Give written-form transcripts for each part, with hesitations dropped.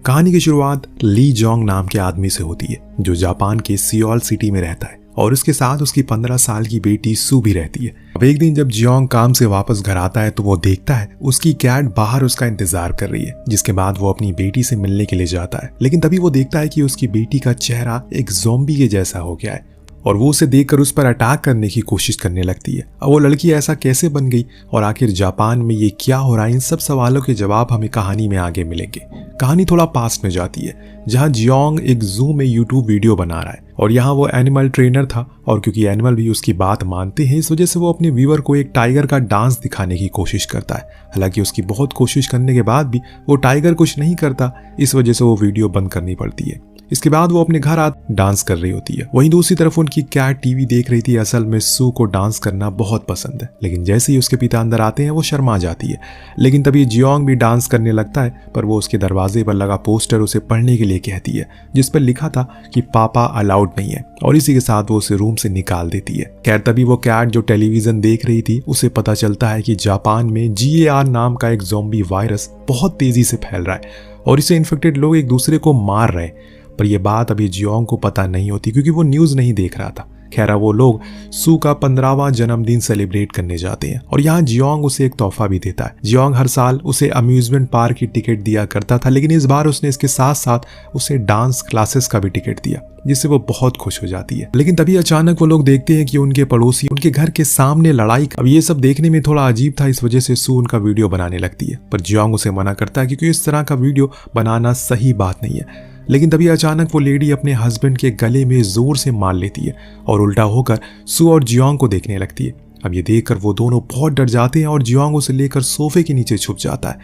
कहानी की शुरुआत ली जोंग नाम के आदमी से होती है जो जापान के सियोल सिटी में रहता है और उसके साथ उसकी 15 साल की बेटी सू भी रहती है। अब एक दिन जब जियोंग काम से वापस घर आता है तो वो देखता है उसकी कैट बाहर उसका इंतजार कर रही है, जिसके बाद वो अपनी बेटी से मिलने के लिए जाता है। लेकिन तभी वो देखता है कि उसकी बेटी का चेहरा एक ज़ॉम्बी के जैसा हो गया है और वो उसे देखकर उस पर अटैक करने की कोशिश करने लगती है। अब वो लड़की ऐसा कैसे बन गई और आखिर जापान में ये क्या हो रहा है, इन सब सवालों के जवाब हमें कहानी में आगे मिलेंगे। कहानी थोड़ा पास में जाती है जहां जियोंग एक जू में यूट्यूब वीडियो बना रहा है और यहाँ वो एनिमल ट्रेनर था और क्योंकि एनिमल भी उसकी बात मानते हैं इस वजह से वो अपने व्यूअर को एक टाइगर का डांस दिखाने की कोशिश करता है। हालांकि उसकी बहुत कोशिश करने के बाद भी वो टाइगर कुछ नहीं करता, इस वजह से वो वीडियो बंद करनी पड़ती है। इसके बाद वो अपने घर डांस कर रही होती है। वहीं दूसरी तरफ उनकी कैट टीवी देख रही थी। असल में सू को डांस करना बहुत पसंद है, लेकिन जैसे ही उसके पिता अंदर आते हैं वो शर्मा जाती है। लेकिन तभी जियोंग भी डांस करने लगता है, पर वो उसके दरवाजे पर लगा पोस्टर उसे पढ़ने के लिए कहती है जिस पर लिखा था कि पापा अलाउड नहीं है और इसी के साथ वो उसे रूम से निकाल देती है। खैर तभी वो कैट जो टेलीविजन देख रही थी उसे पता चलता है कि जापान में GAR नाम का एक ज़ॉम्बी वायरस बहुत तेजी से फैल रहा है और इसे इन्फेक्टेड लोग एक दूसरे को मार रहे हैं। पर यह बात अभी जियोंग को पता नहीं होती क्योंकि वो न्यूज़ नहीं देख रहा था। खैर वो लोग सू का 15वां जन्मदिन सेलिब्रेट करने जाते हैं और यहाँ जियोंग उसे एक तोहफा भी देता है। जियोंग हर साल उसे अम्यूजमेंट पार्क की टिकट दिया करता था, लेकिन इस बार उसने इसके साथ साथ उसे डांस क्लासेस का भी टिकट दिया, जिससे वो बहुत खुश हो जाती है। लेकिन तभी अचानक वो लोग देखते हैं कि उनके पड़ोसी उनके घर के सामने लड़ाई। अब ये सब देखने में थोड़ा अजीब था, इस वजह से सू उनका वीडियो बनाने लगती है, पर जियोंग उसे मना करता है क्योंकि इस तरह का वीडियो बनाना सही बात नहीं है। लेकिन तभी अचानक वो लेडी अपने हस्बैंड के गले में जोर से मार लेती है और उल्टा होकर सू और जियोंग को देखने लगती है। अब ये देखकर वो दोनों बहुत डर जाते हैं और जियोंग उसे लेकर सोफे के नीचे छुप जाता है।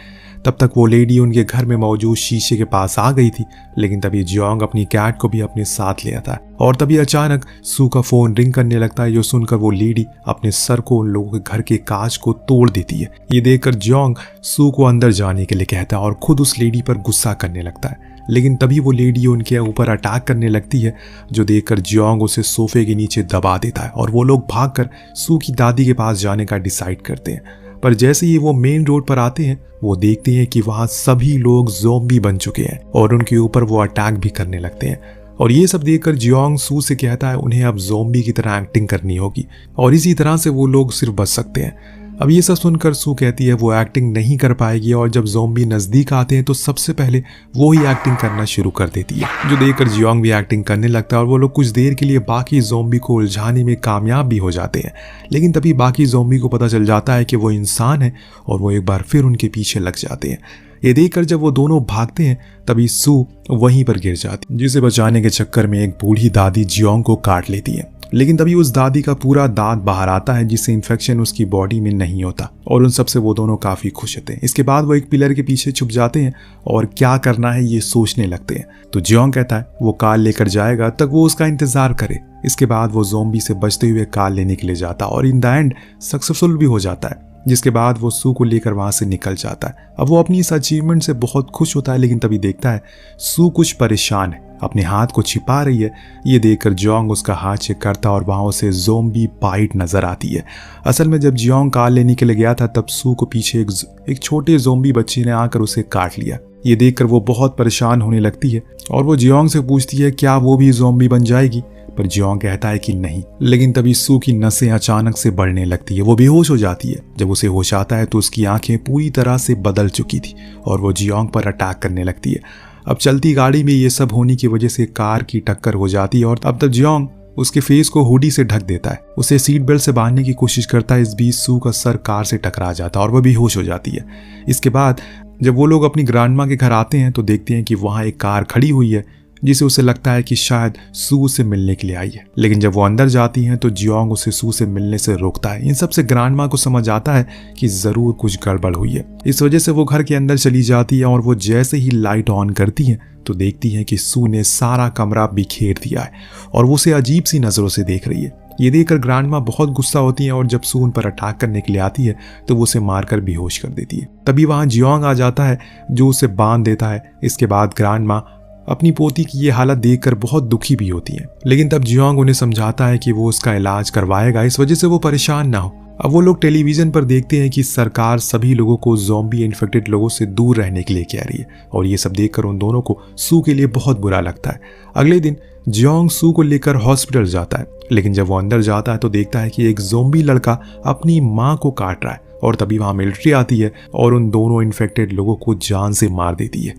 तब तक वो लेडी उनके घर में मौजूद शीशे के पास आ गई थी, लेकिन तभी जियोंग अपनी कैट को भी अपने साथ ले आता है और तभी अचानक सू का फोन रिंग करने लगता है, जो सुनकर वो लेडी अपने सर को उन लोगों के घर के कांच को तोड़ देती है। ये देखकर जियोंग सू को अंदर जाने के लिए कहता है और खुद उस लेडी पर गुस्सा करने लगता है। लेकिन तभी वो लेडी उनके ऊपर अटैक करने लगती है, जो देखकर जियोंग उसे सोफे के नीचे दबा देता है और वो लोग भागकर सू की दादी के पास जाने का डिसाइड करते हैं। पर जैसे ही वो मेन रोड पर आते हैं वो देखते हैं कि वहां सभी लोग ज़ॉम्बी बन चुके हैं और उनके ऊपर वो अटैक भी करने लगते हैं। और ये सब देखकर जियोंग सू से कहता है उन्हें अब ज़ॉम्बी की तरह एक्टिंग करनी होगी और इसी तरह से वो लोग सिर्फ बच सकते हैं। अब ये सब सुनकर सू कहती है वो एक्टिंग नहीं कर पाएगी और जब ज़ॉम्बी नज़दीक आते हैं तो सबसे पहले वो ही एक्टिंग करना शुरू कर देती है, जो देखकर जियोंग भी एक्टिंग करने लगता है और वो लोग कुछ देर के लिए बाकी ज़ॉम्बी को उलझाने में कामयाब भी हो जाते हैं। लेकिन तभी बाकी ज़ॉम्बी को पता चल जाता है कि वो इंसान है और वो एक बार फिर उनके पीछे लग जाते हैं। ये देखकर जब वो दोनों भागते हैं तभी सू वहीं पर गिर जाती, जिसे बचाने के चक्कर में एक बूढ़ी दादी जियोंग को काट लेती है। लेकिन तभी उस दादी का पूरा दांत बाहर आता है, जिससे इन्फेक्शन उसकी बॉडी में नहीं होता और उन सब से वो दोनों काफी खुश होते हैं। इसके बाद वो एक पिलर के पीछे छुप जाते हैं और क्या करना है ये सोचने लगते हैं। तो जियोंग कहता है वो कार लेकर जाएगा, तक वो उसका इंतजार करे। इसके बाद वो ज़ॉम्बी से बचते हुए कार लेने के लिए जाता और इन द एंड सक्सेसफुल भी हो जाता है, जिसके बाद वो सू को लेकर वहां से निकल जाता है। अब वो अपनी इस अचीवमेंट से बहुत खुश होता है, लेकिन तभी देखता है सू कुछ परेशान है, अपने हाथ को छिपा रही है। ये देखकर जियोंग उसका हाथ चेक करता और वहां उसे ज़ॉम्बी बाइट नजर आती है। असल में जब जियोंग कार लेने के लिए गया था तब सू को पीछे एक छोटे ज़ॉम्बी बच्चे ने आकर उसे काट लिया। ये देखकर वो बहुत परेशान होने लगती है और वो जियोंग से पूछती है क्या वो भी ज़ॉम्बी बन जाएगी, पर जियोंग कहता है कि नहीं। लेकिन तभी सू की नसें अचानक से बढ़ने लगती है, वो बेहोश हो जाती है। जब उसे होश आता है तो उसकी आंखें पूरी तरह से बदल चुकी थी और वो जियोंग पर अटैक करने लगती है। अब चलती गाड़ी में ये सब होने की वजह से कार की टक्कर हो जाती है और अब तक जियोंग उसके फेस को हुडी से ढक देता है, उसे सीट बेल्ट से बांधने की कोशिश करता है। इस बीच सू का सर कार से टकरा जाता है और वह बेहोश हो जाती है। इसके बाद जब वो लोग अपनी ग्रैंडमा के घर आते हैं तो देखते हैं कि वहाँ एक कार खड़ी हुई है, जिसे उसे लगता है कि शायद सू से मिलने के लिए आई है। लेकिन जब वो अंदर जाती हैं तो जियोंग उसे सू से मिलने से रोकता है। इन सब से ग्रैंडमा को समझ आता है कि जरूर कुछ गड़बड़ हुई है। इस वजह से वो घर के अंदर चली जाती है और वो जैसे ही लाइट ऑन करती है तो देखती है कि सू ने सारा कमरा बिखेर दिया है और वो उसे अजीब सी नजरों से देख रही है। ये देखकर ग्रैंडमा बहुत गुस्सा होती है और जब सू उन पर अटैक करने के लिए आती है तो वो उसे मारकर बेहोश कर देती है। तभी वहां जियोंग आ जाता है जो उसे बांध देता है। इसके बाद ग्रैंडमा अपनी पोती की ये हालत देखकर बहुत दुखी भी होती है, लेकिन तब जियोंग उन्हें समझाता है कि वो उसका इलाज करवाएगा, इस वजह से वो परेशान ना हो। अब वो लोग टेलीविजन पर देखते हैं कि सरकार सभी लोगों को ज़ॉम्बी इन्फेक्टेड लोगों से दूर रहने के लिए कह रही है, और ये सब देखकर उन दोनों को सू के लिए बहुत बुरा लगता है। अगले दिन जियोंग सू को लेकर हॉस्पिटल जाता है, लेकिन जब वो अंदर जाता है तो देखता है कि एक ज़ॉम्बी लड़का अपनी माँ को काट रहा है, और तभी वहाँ मिलिट्री आती है और उन दोनों इन्फेक्टेड लोगों को जान से मार देती है।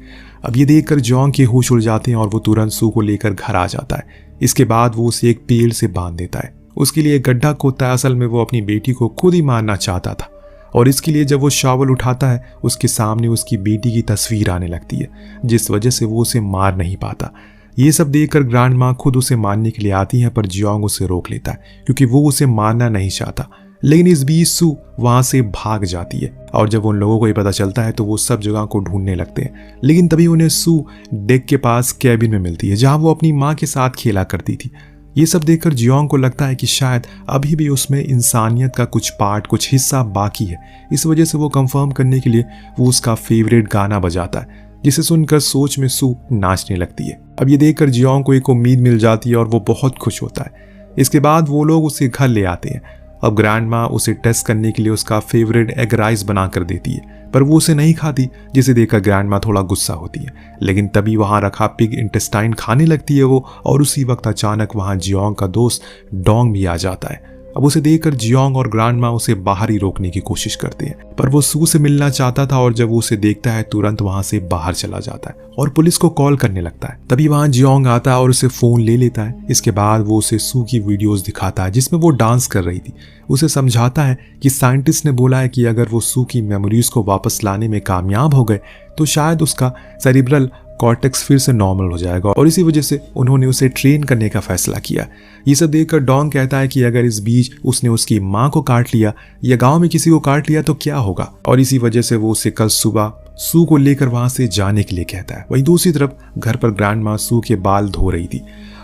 अब ये देखकर जियोंग के होश उड़ जाते हैं और वो तुरंत सू को लेकर घर आ जाता है। इसके बाद वो उसे एक पेड़ से बांध देता है। उसके लिए गड्ढा खोदता है। असल में वो अपनी बेटी को खुद ही मारना चाहता था, और इसके लिए जब वो शावल उठाता है उसके सामने उसकी बेटी की तस्वीर आने लगती है, जिस वजह से वो उसे मार नहीं पाता। ये सब देखकर ग्रैंड माँ खुद उसे मारने के लिए आती है, पर जियोंग उसे रोक लेता है क्योंकि वो उसे मारना नहीं चाहता। लेकिन इस बीच सू वहां से भाग जाती है, और जब उन लोगों को ये पता चलता है तो वो सब जगह को ढूंढने लगते हैं। लेकिन तभी उन्हें सू डेक के पास कैबिन में मिलती है, जहां वो अपनी माँ के साथ खेला करती थी। ये सब देखकर जियोंग को लगता है कि शायद अभी भी उसमें इंसानियत का कुछ पार्ट, कुछ हिस्सा बाकी है। इस वजह से वो कंफर्म करने के लिए वो उसका फेवरेट गाना बजाता है, जिसे सुनकर सोच में सू नाचने लगती है। अब ये देखकर जियोंग को एक उम्मीद मिल जाती है और वो बहुत खुश होता है। इसके बाद वो लोग उसे घर ले आते हैं। अब ग्रैंड माँ उसे टेस्ट करने के लिए उसका फेवरेट एग राइस बना कर देती है, पर वो उसे नहीं खाती, जिसे देखकर ग्रैंड माँ थोड़ा गुस्सा होती है। लेकिन तभी वहां रखा पिग इंटेस्टाइन खाने लगती है वो, और उसी वक्त अचानक वहां जियोंग का दोस्त डोंग भी आ जाता है। अब उसे देखकर जियोंग और ग्रैंड माँ उसे बाहर ही रोकने की कोशिश करते हैं, पर वो सू से मिलना चाहता था, और जब वो उसे देखता है तुरंत वहां से बाहर चला जाता है और पुलिस को कॉल करने लगता है। तभी वहां जियोंग आता है और उसे फोन ले लेता है। इसके बाद वो उसे सू की वीडियोस दिखाता है जिसमें वो डांस कर रही थी। उसे समझाता है कि साइंटिस्ट ने बोला है कि अगर वो सू की मेमोरीज को वापस लाने में कामयाब हो गए तो शायद उसका सेरिब्रल कॉर्टेक्स फिर से नॉर्मल हो जाएगा, और इसी वजह से उन्होंने उसे ट्रेन करने का फैसला किया। ये सब देखकर डोंग कहता है कि अगर इस बीच उसने उसकी माँ को काट लिया या गांव में किसी को काट लिया तो क्या होगा, और इसी वजह से वो उसे कल सुबह सू को लेकर वहां से जाने के लिए कहता है। वहीं दूसरी तरफ घर पर ग्रैंड माँ सू के बाल धो रही थी,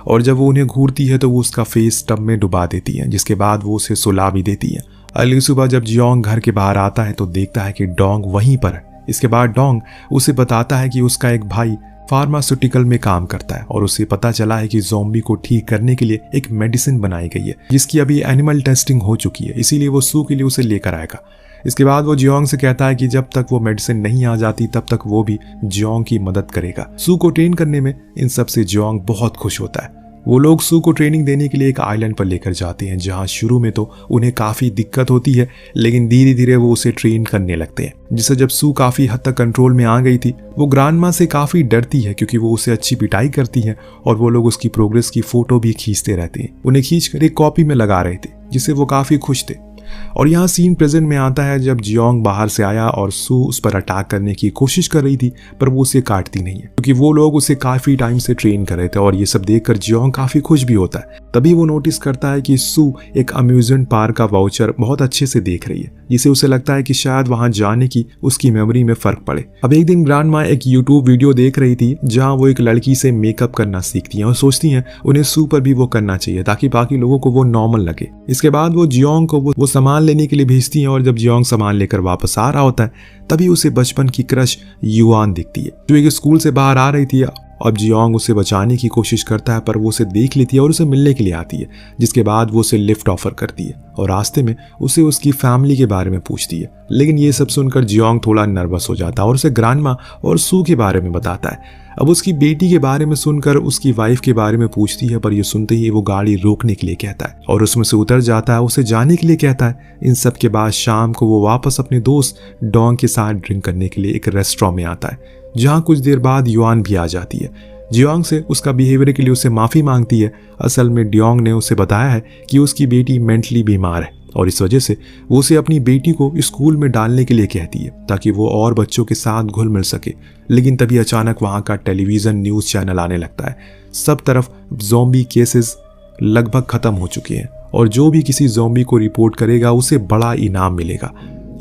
और जब वो उन्हें घूरती है तो वो उसका फेस टब में डुबा देती है, जिसके बाद वो उसे सुला भी देती है। अगली सुबह जब जियोंग घर के बाहर आता है तो देखता है कि डोंग वहीं पर है। इसके बाद डोंग उसे बताता है कि उसका एक भाई फार्मास्यूटिकल में काम करता है, और उसे पता चला है कि ज़ॉम्बी को ठीक करने के लिए एक मेडिसिन बनाई गई है जिसकी अभी एनिमल टेस्टिंग हो चुकी है, इसीलिए वो सू के लिए उसे लेकर आएगा। इसके बाद वो जियोंग से कहता है कि जब तक वो मेडिसिन नहीं आ जाती तब तक वो भी जियोंग की मदद करेगा। सू को ट्रेन करने में इन सब से जियोंग बहुत खुश होता है। वो लोग सू को ट्रेनिंग देने के लिए एक आइलैंड पर लेकर जाते हैं, जहां शुरू में तो उन्हें काफी दिक्कत होती है, लेकिन धीरे धीरे वो उसे ट्रेन करने लगते हैं। जिससे जब सू काफी हद तक कंट्रोल में आ गई थी, वो ग्रैंड माँ से काफी डरती है क्योंकि वो उसे अच्छी पिटाई करती है, और वो लोग उसकी प्रोग्रेस की फोटो भी खींचते रहते हैं। उन्हें खींचकर एक कॉपी में लगा रहे थे, जिससे वो काफी खुश थे। और यहाँ सीन प्रेजेंट में आता है जब जियोंग बाहर से आया और सू उस पर अटैक करने की कोशिश कर रही थी, पर वो उसे काटती नहीं है क्योंकि वो लोग उसे काफी टाइम से ट्रेन कर रहे थे। और ये सब देखकर जियोंग काफी खुश भी होता है। तभी वो नोटिस करता है कि सू एक अम्यूजमेंट पार्क का वाउचर बहुत अच्छे से देख रही है, जिसे उसे लगता है कि शायद वहां जाने की उसकी मेमोरी में फर्क पड़े। अब एक दिन ग्रैंड माँ एक यूट्यूब वीडियो देख रही थी जहाँ वो एक लड़की से मेकअप करना सीखती है और सोचती है उन्हें सू पर भी वो करना चाहिए ताकि बाकी लोगों को वो नॉर्मल लगे। इसके बाद वो जियोंग को वो सामान लेने के लिए भेजती है, और जब जियोंग सामान लेकर वापस आ रहा होता है तभी उसे बचपन की क्रश युआन दिखती है जो एक स्कूल से बाहर आ रही थी। अब जियोंग उसे बचाने की कोशिश करता है, पर वो उसे देख लेती है और उसे मिलने के लिए आती है, जिसके बाद वो उसे लिफ्ट ऑफर करती है और रास्ते में उसे उसकी फैमिली के बारे में पूछती है। लेकिन ये सब सुनकर जियोंग थोड़ा नर्वस हो जाता है और उसे ग्रैंडमा और सू के बारे में बताता है। अब उसकी बेटी के बारे में सुनकर उसकी वाइफ के बारे में पूछती है, पर ये सुनते ही वो गाड़ी रोकने के लिए कहता है और उसमें से उतर जाता है, उसे जाने के लिए कहता है। इन सब के बाद शाम को वो वापस अपने दोस्त डोंग के साथ ड्रिंक करने के लिए एक रेस्टोरेंट में आता है, जहाँ कुछ देर बाद युआन भी आ जाती है। जियोंग से उसका बिहेवियर के लिए उसे माफ़ी मांगती है। असल में डियोंग ने उसे बताया है कि उसकी बेटी मेंटली बीमार है और इस वजह से वो उसे अपनी बेटी को स्कूल में डालने के लिए कहती है ताकि वो और बच्चों के साथ घुल मिल सके। लेकिन तभी अचानक वहाँ का टेलीविज़न न्यूज़ चैनल आने लगता है। सब तरफ ज़ॉम्बी केसेस लगभग ख़त्म हो चुके हैं और जो भी किसी ज़ॉम्बी को रिपोर्ट करेगा उसे बड़ा इनाम मिलेगा।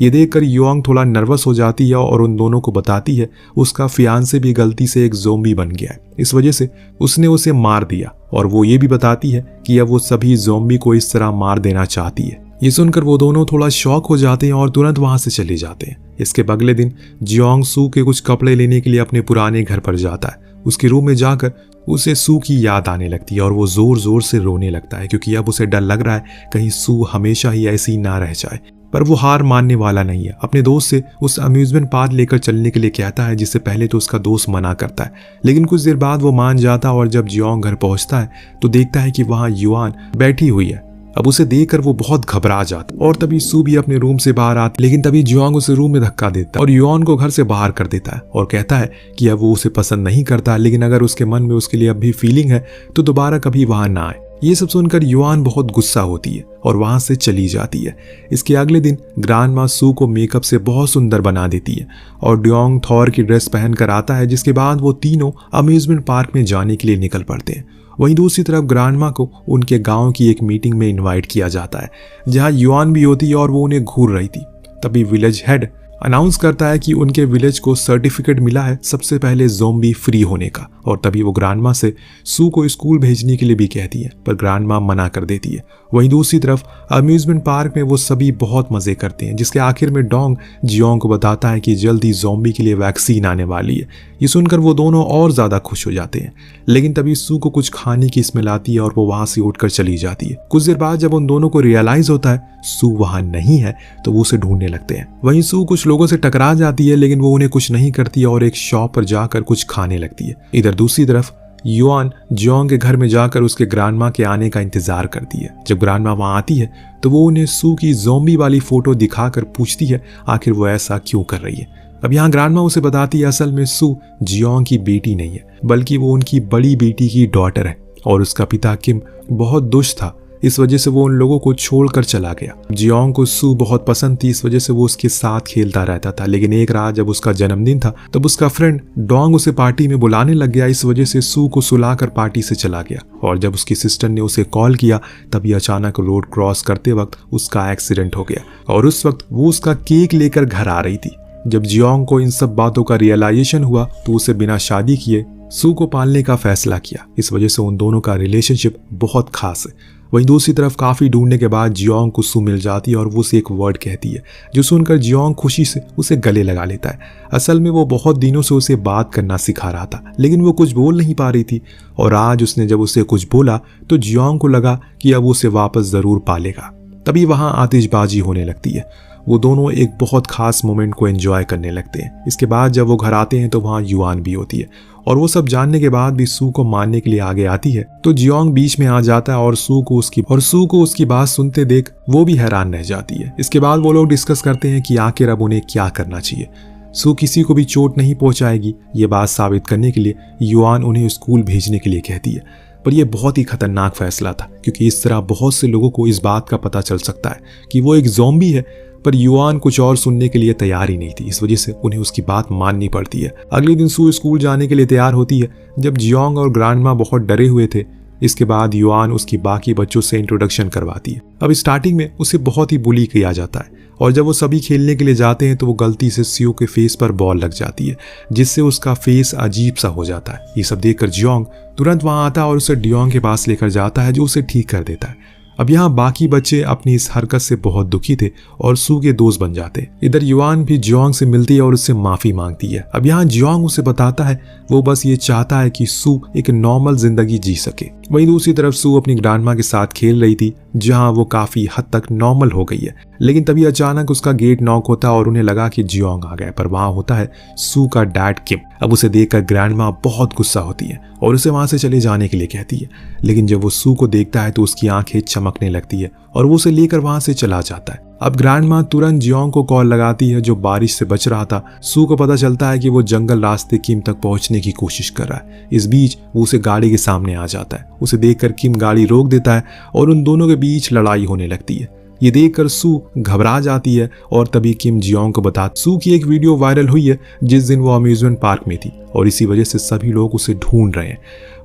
ये देखकर युआंग थोड़ा नर्वस हो जाती है और उन दोनों को बताती है उसका फियांसे भी गलती से एक ज़ॉम्बी बन गया है, इस वजह से उसने उसे मार दिया। और वो ये भी बताती है कि अब वो सभी ज़ॉम्बी को इस तरह मार देना चाहती है। ये सुनकर वो दोनों थोड़ा शॉक हो जाते हैं और तुरंत वहां से चले जाते हैं। इसके अगले दिन जियोंग सू के कुछ कपड़े लेने के लिए अपने पुराने घर पर जाता है। उसके रूम में जाकर उसे सू की याद आने लगती है और वो जोर जोर से रोने लगता है, क्योंकि अब उसे डर लग रहा है कहीं सू हमेशा ही ऐसी ना रह जाए। पर वो हार मानने वाला नहीं है। अपने दोस्त से उस अम्यूजमेंट पार्क लेकर चलने के लिए कहता है, जिससे पहले तो उसका दोस्त मना करता है, लेकिन कुछ देर बाद वो मान जाता है। और जब जियोंग घर पहुंचता है तो देखता है कि वहां युआन बैठी हुई है। अब उसे देखकर वो बहुत घबरा जाता और तभी सू भी अपने रूम से बाहर आती, लेकिन तभी जियोंग उसे रूम में धक्का देता है और युआन को घर से बाहर कर देता है और कहता है कि अब वो उसे पसंद नहीं करता, लेकिन अगर उसके मन में उसके लिए अब भी फीलिंग है तो दोबारा कभी वहां ना आए। ये सब सुनकर युआन बहुत गुस्सा होती है और वहां से चली जाती है। इसके अगले दिन ग्रैंडमा सू को मेकअप से बहुत सुंदर बना देती है और ड्योंग थॉर की ड्रेस पहनकर आता है, जिसके बाद वो तीनों अम्यूजमेंट पार्क में जाने के लिए निकल पड़ते हैं। वहीं दूसरी तरफ ग्रैंडमा को उनके गांव की एक मीटिंग में इनवाइट किया जाता है, जहां युआन भी होती है और वो उन्हें घूर रही थी। तभी विलेज हेड अनाउंस करता है कि उनके विलेज को सर्टिफिकेट मिला है सबसे पहले ज़ॉम्बी फ्री होने का, और तभी वो ग्रैंडमा से सू को स्कूल भेजने के लिए भी कहती है, पर ग्रैंडमा मना कर देती है। वहीं दूसरी तरफ अम्यूजमेंट पार्क में वो सभी बहुत मजे करते हैं, जिसके आखिर में डोंग जियोंग को बताता है कि जल्द ही ज़ॉम्बी के लिए वैक्सीन आने वाली है। ये सुनकर वो दोनों और ज्यादा खुश हो जाते हैं, लेकिन तभी सू को कुछ खाने की स्मेल आती है और वो वहां से उठकर चली जाती है। कुछ देर बाद जब उन दोनों को रियलाइज होता है सू वहां नहीं है तो वो उसे ढूंढने लगते हैं। वहीं सू कुछ लोगों से टकरा जाती है, लेकिन वो उन्हें कुछ नहीं करती और एक शॉप पर जाकर कुछ खाने लगती है। इधर दूसरी तरफ युआन जियोंग के घर में जाकर उसके ग्रैंडमा के आने का इंतजार करती है। जब ग्रैंडमा वहां आती है तो वो उन्हें सू की ज़ॉम्बी वाली फोटो दिखाकर पूछती है आखिर वो ऐसा क्यों कर रही है। अब यहाँ ग्रैंडमा उसे बताती है असल में सू जियोंग की बेटी नहीं है, बल्कि वो उनकी बड़ी बेटी की डॉटर है और उसका पिता किम बहुत दुष्ट था, इस वजह से वो उन लोगों को छोड़कर चला गया। जियोंग को सू बहुत पसंद थी, इस वजह से वो उसके साथ खेलता रहता था, लेकिन एक रात जब उसका जन्मदिन था तब उसका फ्रेंड डोंग उसे पार्टी में बुलाने लग गया। इस वजह से सू को सुलाकर पार्टी से चला गया और जब उसकी सिस्टर ने उसे कॉल किया तभी अचानक रोड क्रॉस करते वक्त उसका एक्सीडेंट हो गया और उस वक्त वो उसका केक लेकर घर आ रही थी। जब जियोंग को इन सब बातों का रियलाइजेशन हुआ तो उसे बिना शादी किए सू को पालने का फैसला किया। इस वजह से उन दोनों का रिलेशनशिप बहुत खास है। वहीं दूसरी तरफ काफी ढूंढने के बाद जियोंग को सू मिल जाती है और वो उसे एक वर्ड कहती है, जो सुनकर जियोंग खुशी से उसे गले लगा लेता है। असल में वो बहुत दिनों से उसे बात करना सिखा रहा था, लेकिन वो कुछ बोल नहीं पा रही थी और आज उसने जब उसे कुछ बोला तो जियोंग को लगा कि अब उसे वापस जरूर पालेगा। तभी वहां आतिशबाजी होने लगती है। वो दोनों एक बहुत खास मोमेंट को एंजॉय करने लगते हैं। इसके बाद जब वो घर आते हैं तो वहां युआन भी होती है और वो सब जानने के बाद भी सू को मारने के लिए आगे आती है तो जियोंग बीच में आ जाता है और सू को उसकी बात सुनते देख वो भी हैरान रह जाती है। इसके बाद वो लोग डिस्कस करते हैं कि आखिर अब उन्हें क्या करना चाहिए। सू किसी को भी चोट नहीं पहुंचाएगी, ये बात साबित करने के लिए युआन उन्हें स्कूल भेजने के लिए कहती है, पर यह बहुत ही खतरनाक फैसला था क्योंकि इस तरह बहुत से लोगों को इस बात का पता चल सकता है कि वो एक ज़ॉम्बी है। पर युआन कुछ और सुनने के लिए तैयार ही नहीं थी, इस वजह से उन्हें उसकी बात माननी पड़ती है। अगले दिन सू स्कूल जाने के लिए तैयार होती है जब जियोंग और ग्रैंडमा बहुत डरे हुए थे। इसके बाद युआन उसकी बाकी बच्चों से इंट्रोडक्शन करवाती है। अब स्टार्टिंग में उसे बहुत ही बुली किया जाता है और जब वो सभी खेलने के लिए जाते हैं तो वो गलती से सियो के फेस पर बॉल लग जाती है, जिससे उसका फेस अजीब सा हो जाता है। ये सब देखकर जियोंग तुरंत वहां आता है और उसे ड्योंग के पास लेकर जाता है, जो उसे ठीक कर देता है। अब यहाँ बाकी बच्चे अपनी इस हरकत से बहुत दुखी थे और सू के दोस्त बन जाते। इधर युआन भी जियोंग से मिलती है और उससे माफी मांगती है। अब यहाँ जियोंग उसे बताता है वो बस ये चाहता है कि सू एक नॉर्मल जिंदगी जी सके। वहीं दूसरी तरफ सू अपनी ग्रैंडमा के साथ खेल रही थी, जहाँ वो काफी हद तक नॉर्मल हो गई है, लेकिन तभी अचानक उसका गेट नॉक होता है और उन्हें लगा कि जियोंग आ गए, पर वहां होता है सू का डैड किम। अब उसे देखकर ग्रैंडमा बहुत गुस्सा होती है और उसे वहां से चले जाने के लिए कहती है, लेकिन जब वो सू को देखता है तो उसकी आंखें चमकने लगती है और वो उसे लेकर वहां से चला जाता है। अब ग्रैंडमा तुरंत जियोंग को कॉल लगाती है जो बारिश से बच रहा था। सू को पता चलता है कि वो जंगल रास्ते किम तक पहुंचने की कोशिश कर रहा है। इस बीच वो उसे गाड़ी के सामने आ जाता है। उसे देखकर किम गाड़ी रोक देता है और उन दोनों के बीच लड़ाई होने लगती है। ये देखकर सू घबरा जाती है और तभी किम जियोंग को बताता सू की एक वीडियो वायरल हुई है जिस दिन वो अम्यूजमेंट पार्क में थी और इसी वजह से सभी लोग उसे ढूंढ रहे हैं।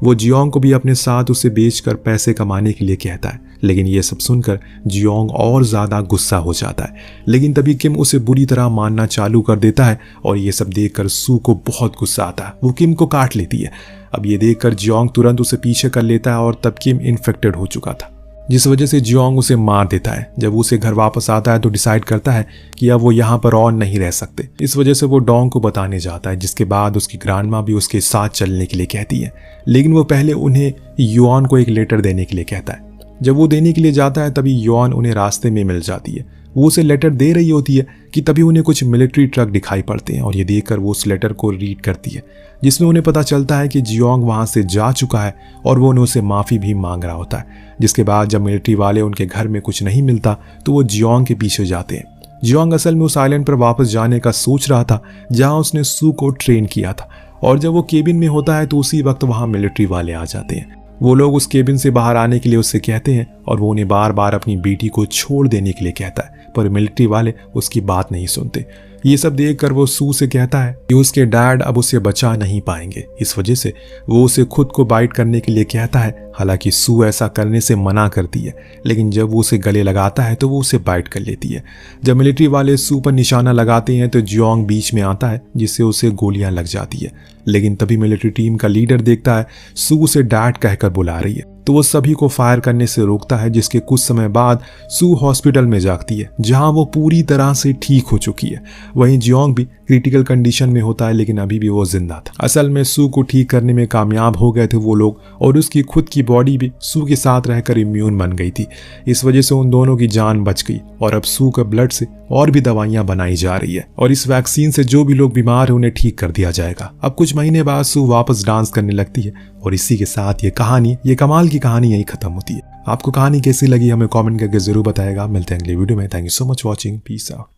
वो जियोंग को भी अपने साथ उसे बेचकर पैसे कमाने के लिए कहता है, लेकिन ये सब सुनकर जियोंग और ज्यादा गुस्सा हो जाता है। लेकिन तभी किम उसे बुरी तरह मारना चालू कर देता है और ये सब देखकर सू को बहुत गुस्सा आता है। वो किम को काट लेती है। अब ये देखकर जियोंग तुरंत उसे पीछे कर लेता है और तब किम इन्फेक्टेड हो चुका था। जिस वजह से जियोंग उसे मार देता है। जब उसे घर वापस आता है तो डिसाइड करता है कि अब वो यहाँ पर और नहीं रह सकते। इस वजह से वो डोंग को बताने जाता है, जिसके बाद उसकी ग्रैंडमा भी उसके साथ चलने के लिए कहती है, लेकिन वो पहले उन्हें युआन को एक लेटर देने के लिए कहता है। जब वो देने के लिए जाता है तभी युआन उन्हें रास्ते में मिल जाती है। वो उसे लेटर दे रही होती है कि तभी उन्हें कुछ मिलिट्री ट्रक दिखाई पड़ते हैं और ये देखकर वो उस लेटर को रीड करती है, जिसमें उन्हें पता चलता है कि जियोंग वहां से जा चुका है और वो उन्हें उसे माफ़ी भी मांग रहा होता है। जिसके बाद जब मिलिट्री वाले उनके घर में कुछ नहीं मिलता तो वो जियोंग के पीछे जाते हैं। जियोंग असल में उस आइलैंड पर वापस जाने का सोच रहा था जहाँ उसने सू को ट्रेन किया था, और जब वो केबिन में होता है तो उसी वक्त वहाँ मिलिट्री वाले आ जाते हैं। वो लोग उस केबिन से बाहर आने के लिए उससे कहते हैं और वो उन्हें बार बार अपनी बेटी को छोड़ देने के लिए कहता है, पर मिलिट्री वाले उसकी बात नहीं सुनते। ये सब देखकर वो सू से कहता है कि उसके डैड अब उसे बचा नहीं पाएंगे। इस वजह से वो उसे खुद को बाइट करने के लिए कहता है। हालांकि सू ऐसा करने से मना करती है, लेकिन जब वो उसे गले लगाता है तो वो उसे बाइट कर लेती है। जब मिलिट्री वाले सू पर निशाना लगाते हैं तो जियोंग बीच में आता है, जिससे उसे गोलियां लग जाती है। लेकिन तभी मिलिट्री टीम का लीडर देखता है सू उसे डैड कहकर बुला रही है, तो वो सभी को फायर करने से रोकता है। जिसके कुछ समय बाद सू हॉस्पिटल में जागती है, जहां वो पूरी तरह से ठीक हो चुकी है। वहीं जियोंग भी क्रिटिकल कंडीशन में होता है, लेकिन अभी भी वो जिंदा था। असल में सू को ठीक करने में कामयाब हो गए थे वो लोग, और उसकी खुद की बॉडी भी सू के साथ रहकर इम्यून बन गई थी। इस वजह से उन दोनों की जान बच गई, और अब सू के ब्लड से और भी दवाइयां बनाई जा रही है, और इस वैक्सीन से जो भी लोग बीमार है उन्हें ठीक कर दिया जाएगा। अब कुछ महीने बाद सू वापस डांस करने लगती है, और इसी के साथ ये कमाल की कहानी यही खत्म होती है। आपको कहानी कैसी लगी हमें कमेंट करके जरूर बताएगा। मिलते हैं अगले वीडियो में। Thank you so much watching. Peace out.